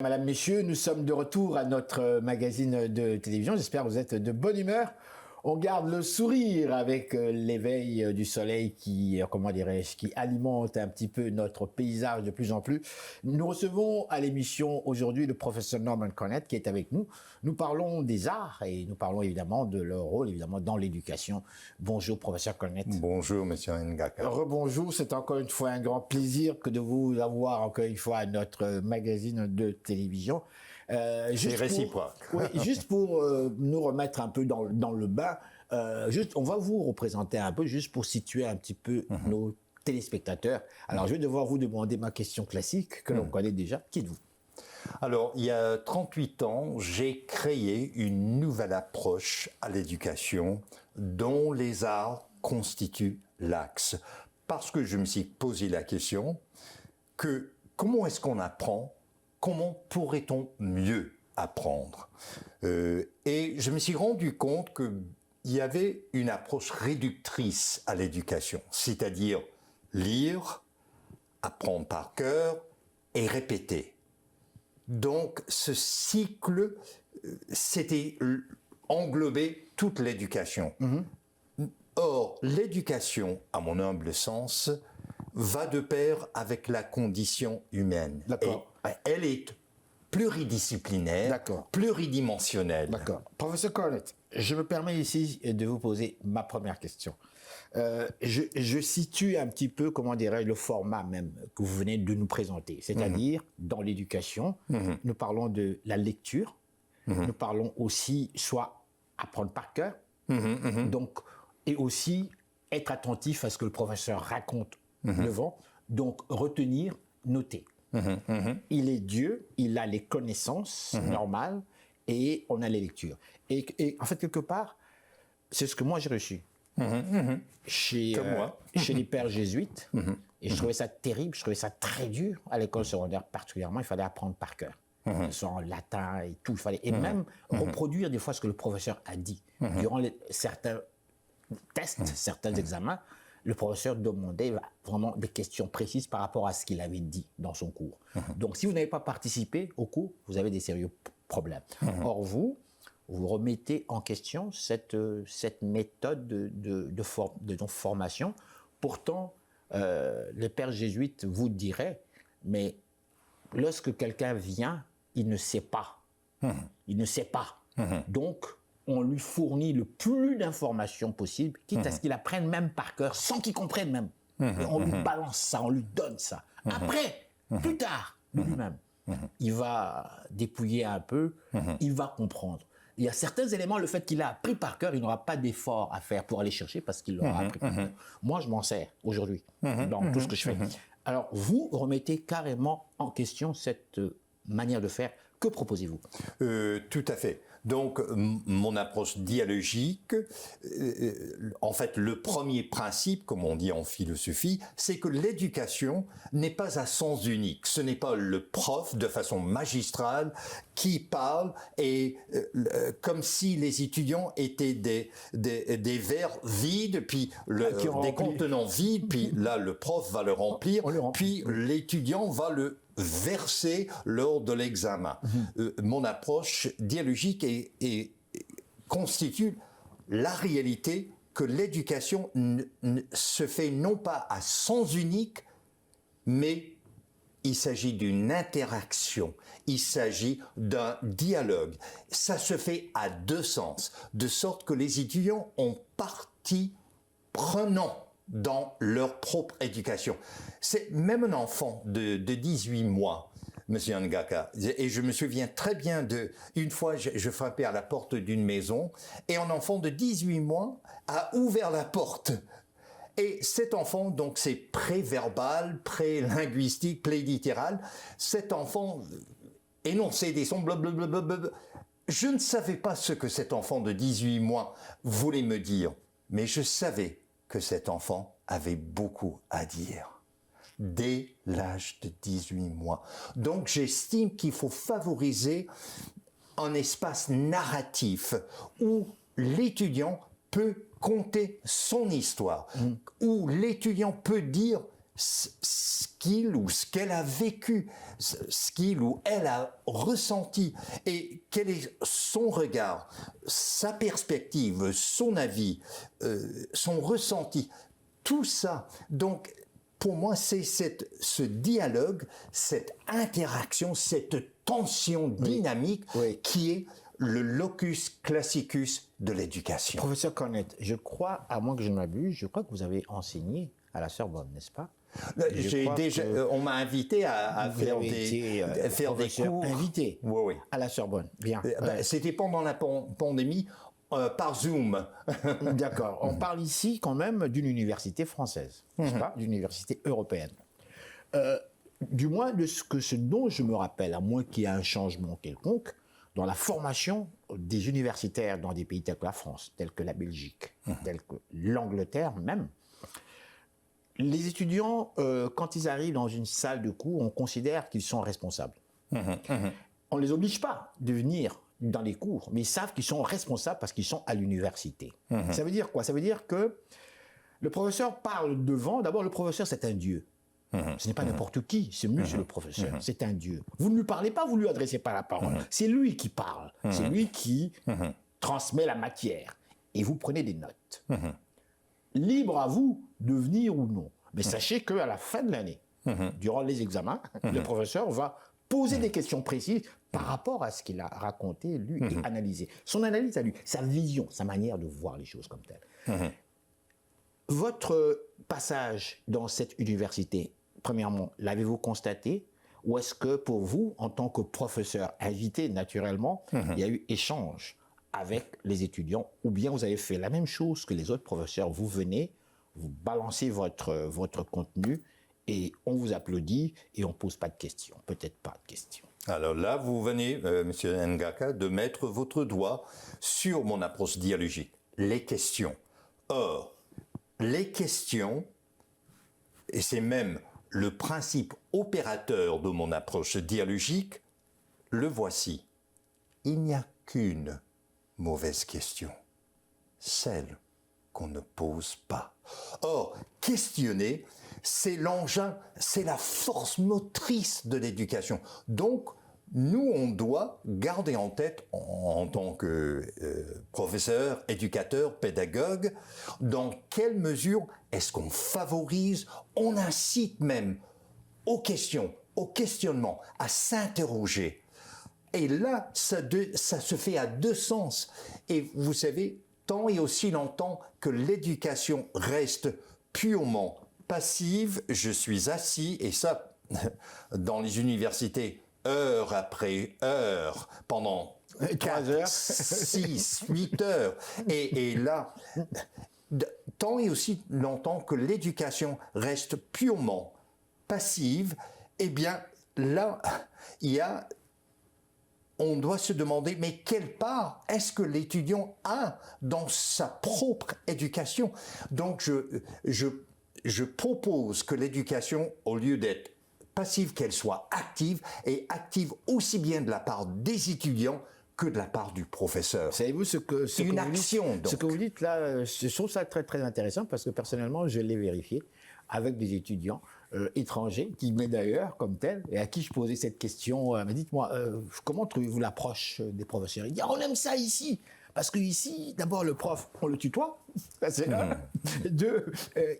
Madame, Messieurs, nous sommes de retour à notre magazine de télévision. J'espère que vous êtes de bonne humeur. On garde le sourire avec l'éveil du soleil qui, comment dirais-je, qui alimente un petit peu notre paysage de plus en plus. Nous recevons à l'émission aujourd'hui le professeur Norman Cornett qui est avec nous. Nous parlons des arts et nous parlons évidemment de leur rôle, évidemment, dans l'éducation. Bonjour, professeur Cornett. Bonjour, monsieur Ngaka. Rebonjour, c'est encore une fois un grand plaisir que de vous avoir encore une fois à notre magazine de télévision. C'est réciproque. Oui, juste pour nous remettre un peu dans le bain, on va vous représenter un peu, juste pour situer un petit peu nos téléspectateurs. Alors, je vais devoir vous demander ma question classique, que l'on connaît déjà. Qui êtes-vous? Alors, il y a 38 ans, j'ai créé une nouvelle approche à l'éducation dont les arts constituent l'axe. Parce que je me suis posé la question que comment est-ce qu'on apprend? Comment pourrait-on mieux apprendre? Et je me suis rendu compte qu'il y avait une approche réductrice à l'éducation, c'est-à-dire lire, apprendre par cœur et répéter. Donc ce cycle, c'était englober toute l'éducation. Or, l'éducation, à mon humble sens, va de pair avec la condition humaine. D'accord. Et elle est pluridisciplinaire, pluridimensionnelle. D'accord. Professeur Cornett, je me permets ici de vous poser ma première question. Je situe un petit peu, comment dirais-je, le format même que vous venez de nous présenter. C'est-à-dire, dans l'éducation, nous parlons de la lecture, nous parlons aussi soit apprendre par cœur, donc, et aussi être attentif à ce que le professeur raconte devant, donc retenir, noter. Il est Dieu, il a les connaissances normales et on a les lectures. Et en fait, quelque part, c'est ce que moi j'ai reçu. Chez les pères jésuites, et je trouvais ça terrible, je trouvais ça très dur à l'école secondaire particulièrement, il fallait apprendre par cœur. Soit en latin et tout, il fallait, et même reproduire des fois ce que le professeur a dit. Durant certains tests, certains examens, le professeur demandait vraiment des questions précises par rapport à ce qu'il avait dit dans son cours. Donc, si vous n'avez pas participé au cours, vous avez des sérieux problèmes. Or, vous remettez en question cette méthode de formation. Pourtant, les pères jésuites vous diraient, mais lorsque quelqu'un vient, il ne sait pas. Il ne sait pas. Donc, on lui fournit le plus d'informations possible, quitte à ce qu'il apprenne même par cœur, sans qu'il comprenne même. Et on lui balance ça, on lui donne ça. Après, plus tard, lui-même, il va dépouiller un peu, il va comprendre. Il y a certains éléments, le fait qu'il a appris par cœur, il n'aura pas d'effort à faire pour aller chercher parce qu'il l'aura appris par cœur. Moi, je m'en sers aujourd'hui dans tout ce que je fais. Alors, vous remettez carrément en question cette manière de faire. Que proposez-vous? Tout à fait. Donc, mon approche dialogique, en fait, le premier principe, comme on dit en philosophie, c'est que l'éducation n'est pas à sens unique. Ce n'est pas le prof, de façon magistrale, qui parle et comme si les étudiants étaient des verres vides, puis des contenants vides, puis là, le prof va le remplir, puis l'étudiant va le verser lors de l'examen. Mon approche dialogique constitue la réalité que l'éducation se fait non pas à sens unique, mais il s'agit d'une interaction, il s'agit d'un dialogue. Ça se fait à deux sens, de sorte que les étudiants ont partie prenante dans leur propre éducation. C'est même un enfant de 18 mois, Monsieur Ngaka, et je me souviens très bien une fois, je frappais à la porte d'une maison, et un enfant de 18 mois a ouvert la porte. Et cet enfant, donc c'est pré-verbal, pré-linguistique, pré-littéral, cet enfant énonçait des sons blablabla. Je ne savais pas ce que cet enfant de 18 mois voulait me dire, mais je savais que cet enfant avait beaucoup à dire dès l'âge de 18 mois. Donc j'estime qu'il faut favoriser un espace narratif où l'étudiant peut conter son histoire, où l'étudiant peut dire ce qu'il ou ce qu'elle a vécu, ce qu'il ou elle a ressenti, et quel est son regard, sa perspective, son avis, son ressenti, tout ça. Donc, pour moi, c'est ce dialogue, cette interaction, cette tension dynamique qui est le locus classicus de l'éducation. Professeur Cornette, je crois, à moins que je ne m'abuse, je crois que vous avez enseigné à la Sorbonne, n'est-ce pas? On m'a invité à faire des cours. Invité oui. à la Sorbonne. Bien. C'était pendant la pandémie, par Zoom. D'accord. On parle ici quand même d'une université française, n'est-ce pas? D'une université européenne. Du moins de ce dont je me rappelle, à moins qu'il y ait un changement quelconque, dans la formation des universitaires dans des pays tels que la France, tels que la Belgique, tels que l'Angleterre même, les étudiants, quand ils arrivent dans une salle de cours, on considère qu'ils sont responsables. On ne les oblige pas de venir dans les cours, mais ils savent qu'ils sont responsables parce qu'ils sont à l'université. Ça veut dire quoi? Ça veut dire que le professeur parle devant. D'abord, le professeur, c'est un dieu. Ce n'est pas n'importe qui, c'est monsieur le professeur, c'est un dieu. Vous ne lui parlez pas, vous ne lui adressez pas la parole. C'est lui qui parle, c'est lui qui transmet la matière. Et vous prenez des notes. Libre à vous de venir ou non. Mais sachez qu'à la fin de l'année, durant les examens, le professeur va poser des questions précises par rapport à ce qu'il a raconté, lu et analysé. Son analyse à lui, sa vision, sa manière de voir les choses comme telles. Votre passage dans cette université, premièrement, l'avez-vous constaté? Ou est-ce que pour vous, en tant que professeur invité, naturellement, il y a eu échange avec les étudiants, ou bien vous avez fait la même chose que les autres professeurs, vous venez, vous balancez votre contenu et on vous applaudit et on ne pose pas de questions, peut-être pas de questions. Alors là, vous venez, Monsieur Ngaka, de mettre votre doigt sur mon approche dialogique, les questions. Or, les questions, et c'est même le principe opérateur de mon approche dialogique, le voici. Il n'y a qu'une mauvaise question, celle qu'on ne pose pas. Or, questionner, c'est l'engin, c'est la force motrice de l'éducation. Donc, nous, on doit garder en tête, en tant que professeur, éducateur, pédagogue, dans quelle mesure est-ce qu'on favorise, on incite même aux questions, au questionnement, à s'interroger. Et là, ça se fait à deux sens. Et vous savez, tant et aussi longtemps que l'éducation reste purement passive, je suis assis, et ça, dans les universités, heure après heure, pendant 3 heures, 6, 8 heures. Et là, tant et aussi longtemps que l'éducation reste purement passive, eh bien, là, on doit se demander, mais quelle part est-ce que l'étudiant a dans sa propre éducation? Donc, je propose que l'éducation, au lieu d'être passive, qu'elle soit active, et active aussi bien de la part des étudiants que de la part du professeur. Savez-vous ce que vous dites là, je trouve ça très très intéressant parce que personnellement, je l'ai vérifié avec des étudiants étrangers qui m'aident d'ailleurs comme tel et à qui je posais cette question. Mais dites-moi, comment trouvez-vous l'approche des professeurs? Il dit, on aime ça ici. Parce que ici, d'abord, le prof, on le tutoie, c'est un. Deux,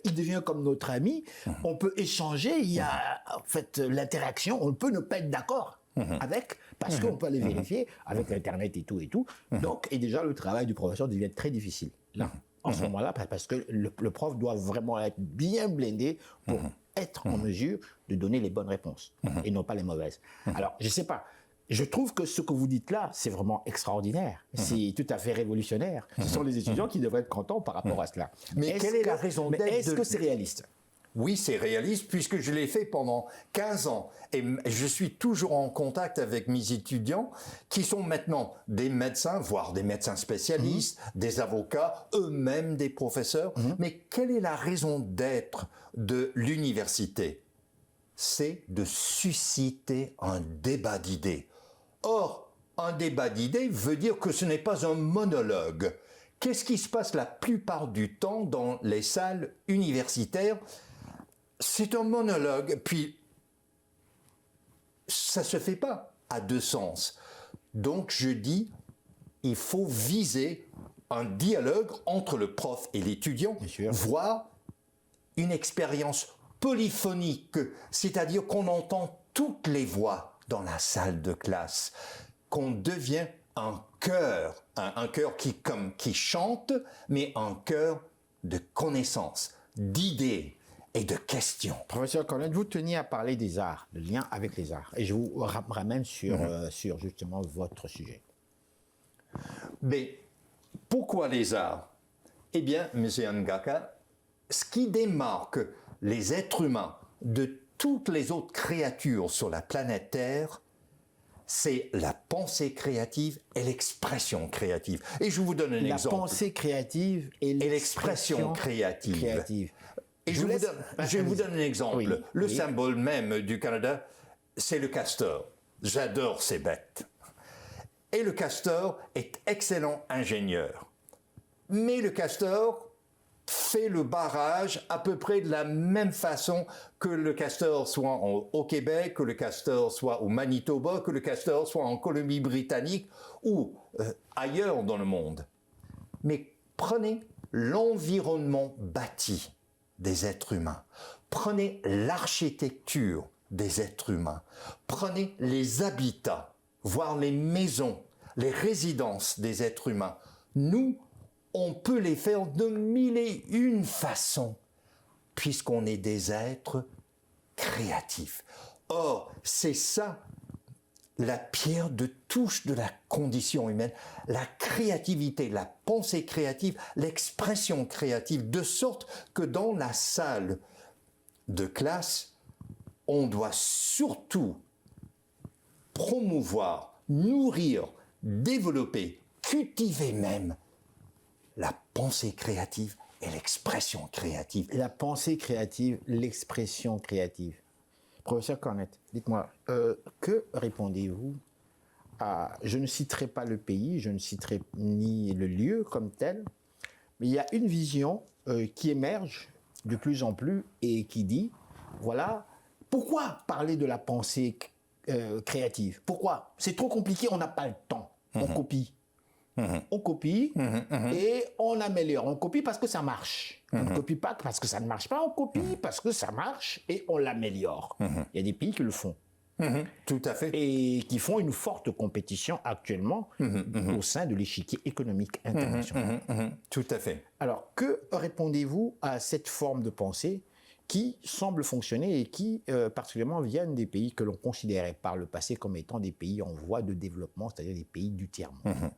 il devient comme notre ami. On peut échanger. Il y a en fait l'interaction. On peut ne pas être d'accord avec, parce qu'on peut aller vérifier avec Internet et tout et tout. Donc, et déjà, le travail du professeur devient très difficile. Là, en ce moment-là, parce que le prof doit vraiment être bien blindé pour être en mesure de donner les bonnes réponses et non pas les mauvaises. Alors, je ne sais pas. Je trouve que ce que vous dites là, c'est vraiment extraordinaire. C'est tout à fait révolutionnaire. Ce sont les étudiants qui devraient être contents par rapport à cela. Mais quelle est la raison d'être? Est-ce que c'est réaliste? Oui, c'est réaliste puisque je l'ai fait pendant 15 ans. Et je suis toujours en contact avec mes étudiants qui sont maintenant des médecins, voire des médecins spécialistes, des avocats, eux-mêmes des professeurs. Mais quelle est la raison d'être de l'université? C'est de susciter un débat d'idées. Or, un débat d'idées veut dire que ce n'est pas un monologue. Qu'est-ce qui se passe la plupart du temps dans les salles universitaires? c'est un monologue, puis ça se fait pas à deux sens. Donc je dis, il faut viser un dialogue entre le prof et l'étudiant, voire une expérience polyphonique, c'est-à-dire qu'on entend toutes les voix dans la salle de classe, qu'on devient un chœur qui chante, mais un chœur de connaissances, d'idées et de questions. Professeur Cornette, vous teniez à parler des arts, le lien avec les arts, et je vous ramène sur justement votre sujet. Mais pourquoi les arts? Eh bien, M. Ngaka, ce qui démarque les êtres humains de toutes les autres créatures sur la planète Terre, c'est la pensée créative et l'expression créative. Et je vous donne un exemple. La pensée créative et l'expression créative. Et je vous donne un exemple. Oui, le symbole même du Canada, c'est le castor. J'adore ces bêtes. Et le castor est excellent ingénieur. Mais le castor fait le barrage à peu près de la même façon que le castor soit au Québec, que le castor soit au Manitoba, que le castor soit en Colombie-Britannique ou ailleurs dans le monde. Mais prenez l'environnement bâti des êtres humains, prenez l'architecture des êtres humains, prenez les habitats, voire les maisons, les résidences des êtres humains. Nous, on peut les faire de mille et une façons, puisqu'on est des êtres créatifs. Or, c'est ça la pierre de touche de la condition humaine, la créativité, la pensée créative, l'expression créative, de sorte que dans la salle de classe, on doit surtout promouvoir, nourrir, développer, cultiver même la pensée créative et l'expression créative. La pensée créative, l'expression créative. Professeur Cornette, dites-moi, que répondez-vous à... Je ne citerai pas le pays, je ne citerai ni le lieu comme tel, mais il y a une vision qui émerge de plus en plus et qui dit, voilà, pourquoi parler de la pensée créative? Pourquoi? C'est trop compliqué, on n'a pas le temps, on copie. On copie et on améliore. On copie parce que ça marche. On ne copie pas parce que ça ne marche pas, on copie parce que ça marche et on l'améliore. Il y a des pays qui le font. Tout à fait. Et qui font une forte compétition actuellement au sein de l'échiquier économique international. Tout à fait. Alors, que répondez-vous à cette forme de pensée qui semble fonctionner et qui, particulièrement, viennent des pays que l'on considérait par le passé comme étant des pays en voie de développement, c'est-à-dire des pays du tiers-monde?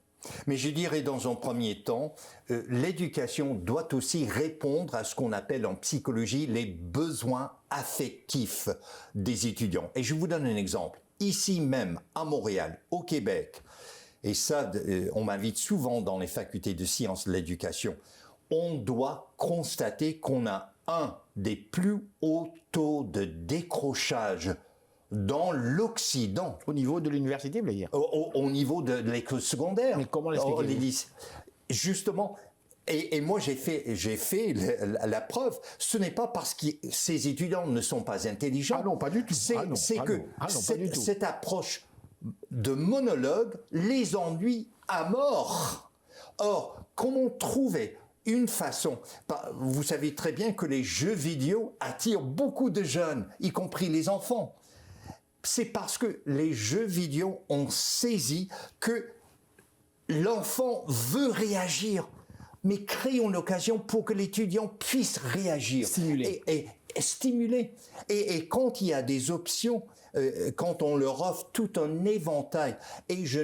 Mais je dirais dans un premier temps, l'éducation doit aussi répondre à ce qu'on appelle en psychologie les besoins affectifs des étudiants. Et je vous donne un exemple. Ici même, à Montréal, au Québec, et ça, on m'invite souvent dans les facultés de sciences de l'éducation, on doit constater qu'on a un des plus hauts taux de décrochage dans l'Occident. Au niveau de l'université, vous voulez dire? Au niveau de l'école secondaire. Mais comment l'expliquez-vous? Justement, et moi j'ai fait la preuve, ce n'est pas parce que ces étudiants ne sont pas intelligents. Ah non, pas du tout. C'est que cette approche de monologue les ennuie à mort. Or, comment trouver une façon, vous savez très bien que les jeux vidéo attirent beaucoup de jeunes, y compris les enfants. C'est parce que les jeux vidéo ont saisi que l'enfant veut réagir, mais créons l'occasion pour que l'étudiant puisse réagir. Stimuler. Et stimuler. Et quand il y a des options, quand on leur offre tout un éventail, et je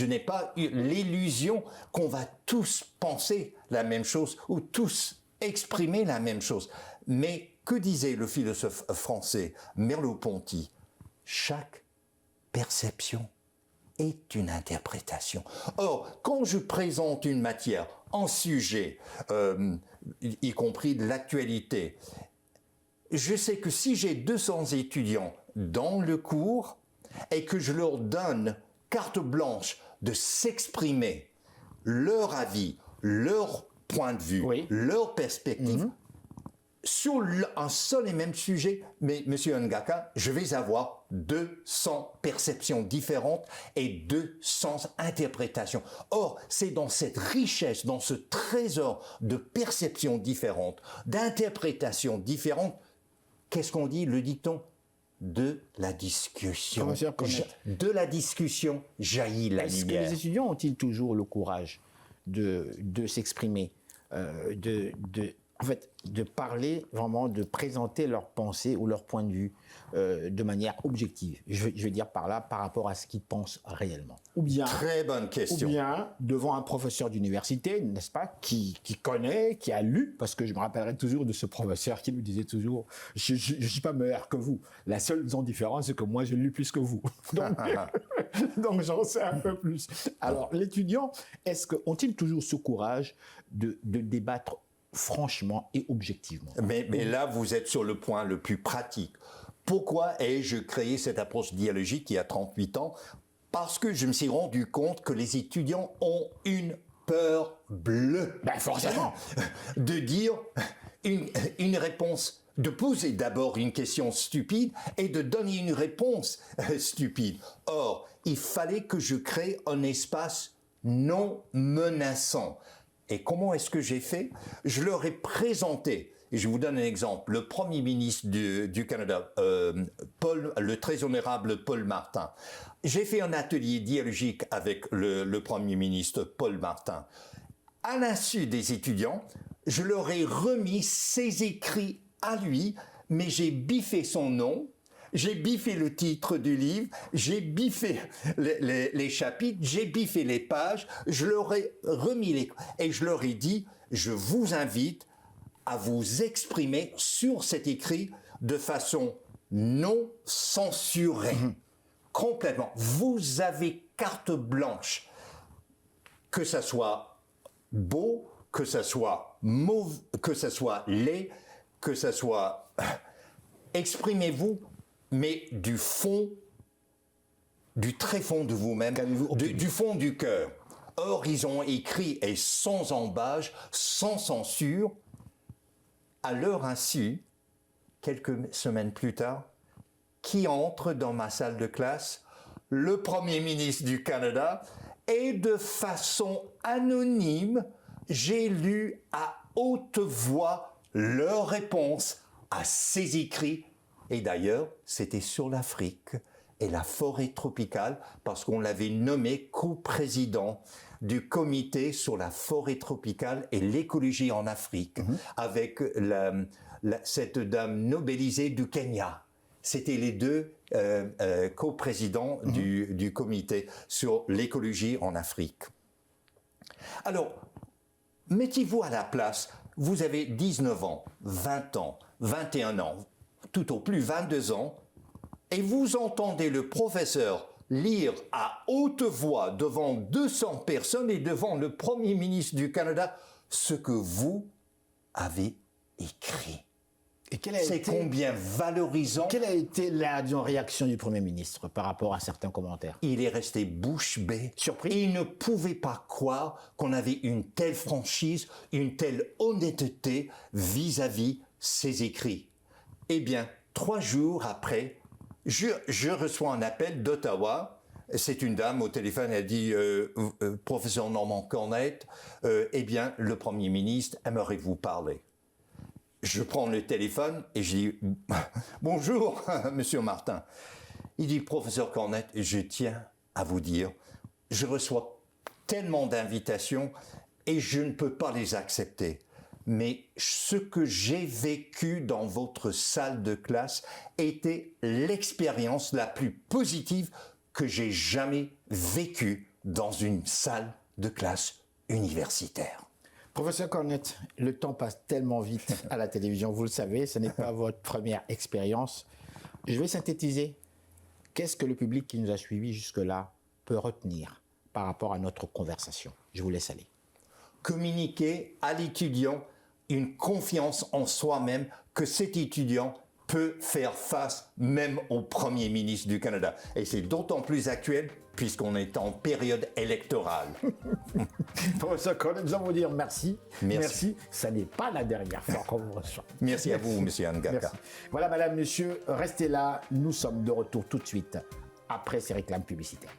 n'ai pas eu l'illusion qu'on va tous penser la même chose ou tous exprimer la même chose. Mais que disait le philosophe français Merleau-Ponty? Chaque perception est une interprétation. Or, quand je présente une matière, un sujet, y compris de l'actualité, je sais que si j'ai 200 étudiants dans le cours et que je leur donne carte blanche de s'exprimer, leur avis, leur point de vue, leur perspective, sur un seul et même sujet, mais Monsieur Ngaka, je vais avoir 200 perceptions différentes et 200 interprétations. Or, c'est dans cette richesse, dans ce trésor de perceptions différentes, d'interprétations différentes, qu'est-ce qu'on dit, le dicton? De la discussion. De la discussion jaillit la lumière. Est-ce que les étudiants ont-ils toujours le courage de s'exprimer, en fait, de parler vraiment, de présenter leurs pensées ou leur point de vue de manière objective. Je veux dire par là, par rapport à ce qu'ils pensent réellement. Ou bien, très bonne question. Ou bien devant un professeur d'université, n'est-ce pas, qui connaît, qui a lu, parce que je me rappellerai toujours de ce professeur qui nous disait toujours, je ne suis pas meilleur que vous. La seule différence, c'est que moi, je lis plus que vous. Donc j'en sais un peu plus. Alors, l'étudiant, ont-ils toujours ce courage de débattre franchement et objectivement? Mais là, vous êtes sur le point le plus pratique. Pourquoi ai-je créé cette approche dialogique il y a 38 ans? Parce que je me suis rendu compte que les étudiants ont une peur bleue. Ben forcément. De dire une réponse, de poser d'abord une question stupide et de donner une réponse stupide. Or, il fallait que je crée un espace non menaçant. Et comment est-ce que j'ai fait? Je leur ai présenté, et je vous donne un exemple, le Premier ministre du Canada, le très honorable Paul Martin. J'ai fait un atelier dialogique avec le Premier ministre Paul Martin. À l'insu des étudiants, je leur ai remis ses écrits à lui, mais j'ai biffé son nom. J'ai biffé le titre du livre, j'ai biffé les chapitres, j'ai biffé les pages, je leur ai remis et je leur ai dit, je vous invite à vous exprimer sur cet écrit de façon non censurée. Complètement. Vous avez carte blanche. Que ça soit beau, que ça soit mauvais, que ça soit laid, que ça soit... Exprimez-vous, mais du fond, du très fond de vous-même, du fond du cœur. Or, ils ont écrit, et sans embâche, sans censure, à leur insu, quelques semaines plus tard, qui entre dans ma salle de classe? Le Premier ministre du Canada, et de façon anonyme, j'ai lu à haute voix leur réponse à ces écrits. Et d'ailleurs, c'était sur l'Afrique et la forêt tropicale, parce qu'on l'avait nommé co-président du comité sur la forêt tropicale et l'écologie en Afrique, avec cette dame nobélisée du Kenya. C'était les deux co-présidents du comité sur l'écologie en Afrique. Alors, mettez-vous à la place, vous avez 19 ans, 20 ans, 21 ans, tout au plus 22 ans, et vous entendez le professeur lire à haute voix devant 200 personnes et devant le Premier ministre du Canada ce que vous avez écrit. Et c'est combien valorisant. Quelle a été la réaction du Premier ministre par rapport à certains commentaires? Il est resté bouche bée. Surpris. Il ne pouvait pas croire qu'on avait une telle franchise, une telle honnêteté vis-à-vis ses écrits. Eh bien, 3 jours après, je reçois un appel d'Ottawa. C'est une dame au téléphone, elle dit professeur Normand Cornette, eh bien, le Premier ministre aimerait vous parler. Je prends le téléphone et je dis bonjour, Monsieur Martin. Il dit professeur Cornette, je tiens à vous dire, je reçois tellement d'invitations et je ne peux pas les accepter. Mais ce que j'ai vécu dans votre salle de classe était l'expérience la plus positive que j'ai jamais vécue dans une salle de classe universitaire. Professeur Cornette, le temps passe tellement vite à la télévision, vous le savez, ce n'est pas votre première expérience. Je vais synthétiser. Qu'est-ce que le public qui nous a suivis jusque-là peut retenir par rapport à notre conversation? Je vous laisse aller. Communiquer à l'étudiant une confiance en soi-même, que cet étudiant peut faire face même au Premier ministre du Canada. Et c'est d'autant plus actuel puisqu'on est en période électorale. Professeur Cornet, nous allons vous dire merci. Merci. Ça n'est pas la dernière fois qu'on vous reçoit. Merci à vous, Monsieur Ngaka. Merci. Voilà, madame, monsieur, restez là. Nous sommes de retour tout de suite après ces réclames publicitaires.